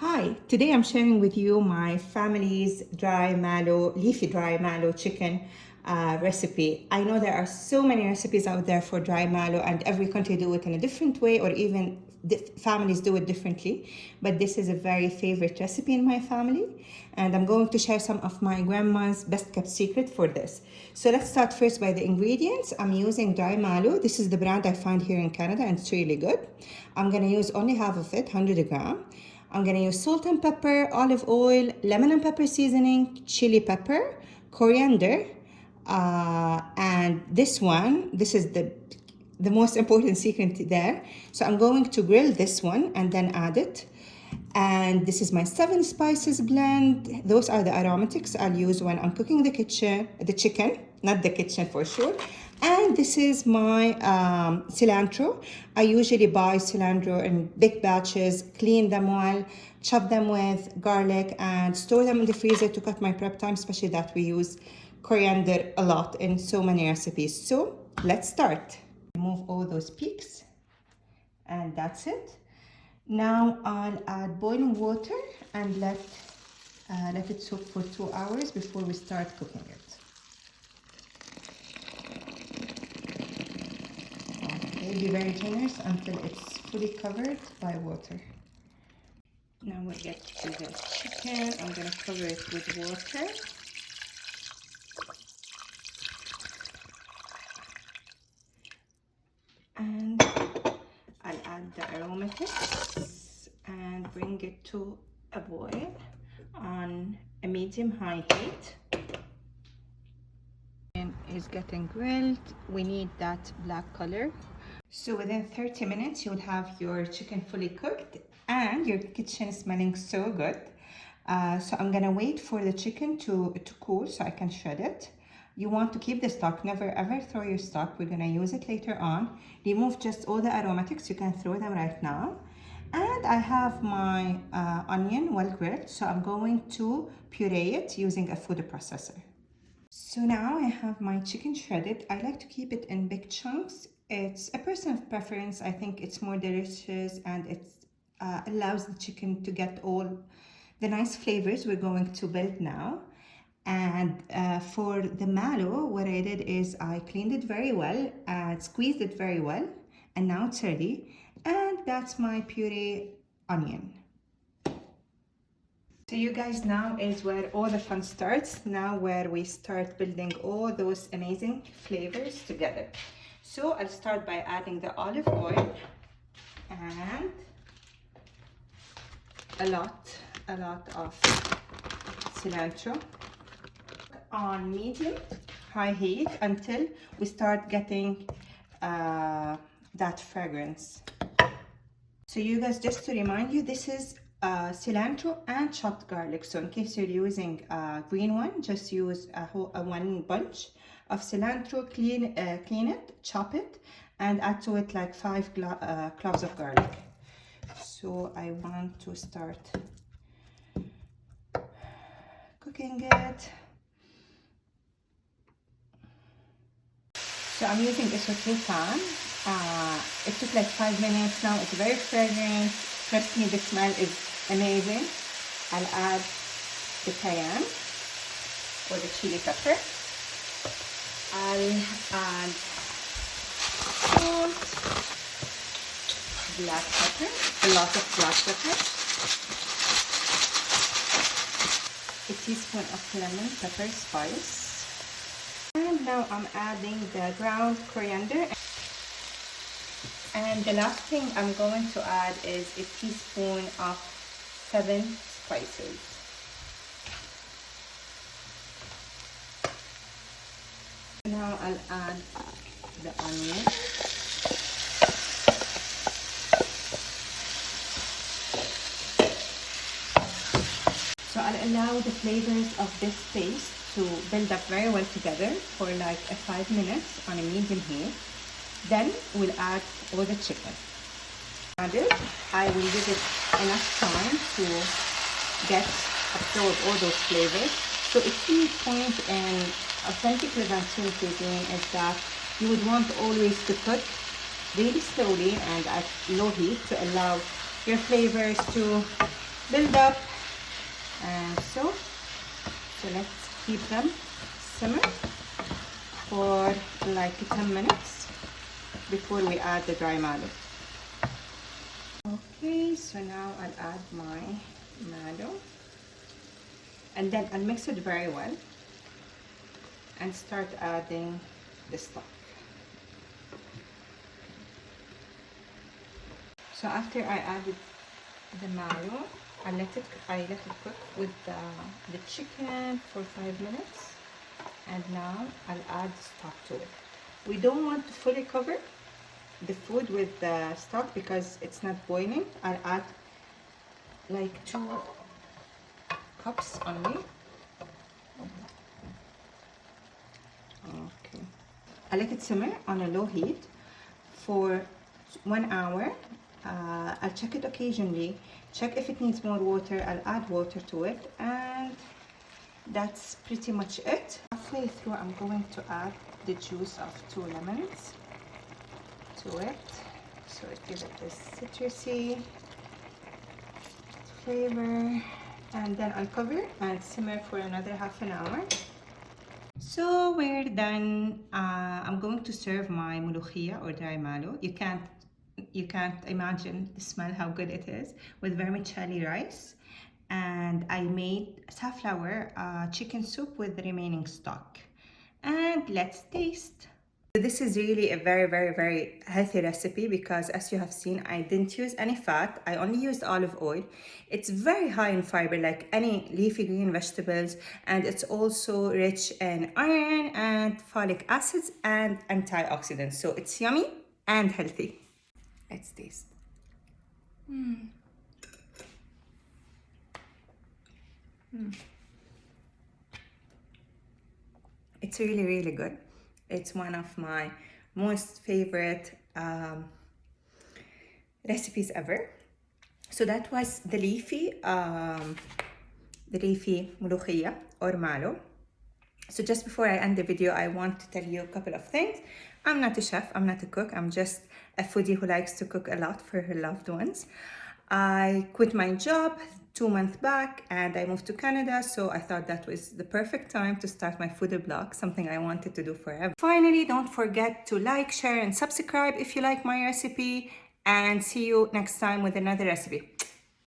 Hi, today I'm sharing with you my family's leafy dry mallow chicken recipe. I know there are so many recipes out there for dry mallow and every country do it in a different way or even families do it differently. But this is a very favorite recipe in my family and I'm going to share some of my grandma's best kept secret for this. So let's start first by the ingredients. I'm using dry mallow. This is the brand I find here in Canada and it's really good. I'm going to use only half of it, 100 grams. I'm gonna use salt and pepper, olive oil, lemon and pepper seasoning, chili pepper, coriander, and this is the most important secret there. So I'm going to grill this one and then add it. And this is my 7 spices blend. Those are the aromatics I'll use when I'm cooking the chicken, not the kitchen for sure. And this is my cilantro. I usually buy cilantro in big batches, clean them well, chop them with garlic, and store them in the freezer to cut my prep time, especially that we use coriander a lot in so many recipes. So let's start. Remove all those peaks, and that's it. Now I'll add boiling water and let it soak for 2 hours before we start cooking it. Be very generous until it's fully covered by water. Now we'll get to the chicken. I'm going to cover it with water. And I'll add the aromatics and bring it to a boil on a medium-high heat. Is getting grilled. We need that black color. So within 30 minutes, you'll have your chicken fully cooked and your kitchen smelling so good. So I'm gonna wait for the chicken to cool so I can shred it. You want to keep the stock, never ever throw your stock. We're gonna use it later on. Remove just all the aromatics, you can throw them right now. And I have my onion well grilled, so I'm going to puree it using a food processor. So now I have my chicken shredded. I like to keep it in big chunks. It's a personal preference. I think it's more delicious and it allows the chicken to get all the nice flavors we're going to build now. And for the mallow, what I did is I cleaned it very well and squeezed it very well. And now it's ready. And that's my puree onion. So you guys, now is where all the fun starts. Now where we start building all those amazing flavors together. So I'll start by adding the olive oil and a lot of cilantro on medium-high heat until we start getting that fragrance. So you guys, just to remind you, this is cilantro and chopped garlic. So in case you're using a green one, just use one bunch of cilantro, clean it, chop it, and add to it like 5 cloves of garlic. So I want to start cooking it. So I'm using a saute pan. It took like 5 minutes now. It's very fragrant. Trust me, the smell is amazing. I'll add the cayenne or the chili pepper. I'll add salt, black pepper, a lot of black pepper, a teaspoon of lemon pepper spice. And now I'm adding the ground coriander. And the last thing I'm going to add is a teaspoon of 7 spices. Now I'll add the onion. So I'll allow the flavors of this paste to build up very well together for like 5 minutes on a medium heat. Then we'll add all the chicken. Added, I will give it enough time to absorb all those flavors. So a key point in authentic Levantine cuisine is that you would want always to cook really slowly and at low heat to allow your flavors to build up. And so let's keep them simmer for like 10 minutes before we add the dry mallow. Okay, so now I'll add my mallow and then I'll mix it very well and start adding the stock. So after I added the mallow, I let it cook with the chicken for 5 minutes, and now I'll add the stock to it. We don't want to fully cover the food with the stock because it's not boiling. I'll add like 2 cups only. Okay. I let it simmer on a low heat for 1 hour. I'll check it occasionally, check if it needs more water. I'll add water to it, and that's pretty much it. Halfway through, I'm going to add the juice of 2 lemons to it, so it gives it this citrusy flavor, and then I'll cover and simmer for another half an hour. So we're done. I'm going to serve my mulukhya or dry mallow. You can't imagine the smell, how good it is, with vermicelli rice. And I made safflower chicken soup with the remaining stock. And let's taste. This is really a very healthy recipe because, as you have seen, I didn't use any fat. I only used olive oil. It's very high in fiber, like any leafy green vegetables, and it's also rich in iron and folic acids and antioxidants. So it's yummy and healthy. Let's taste. It's really good. It's one of my most favorite recipes ever. So that was the leafy mulukhya or mallow. So just before I end the video, I want to tell you a couple of things. I'm not a chef, I'm not a cook, I'm just a foodie who likes to cook a lot for her loved ones. I quit my job 2 months back and I moved to Canada, so I thought that was the perfect time to start my foodie blog, something I wanted to do forever. Finally, don't forget to like, share, and subscribe if you like my recipe, and see you next time with another recipe.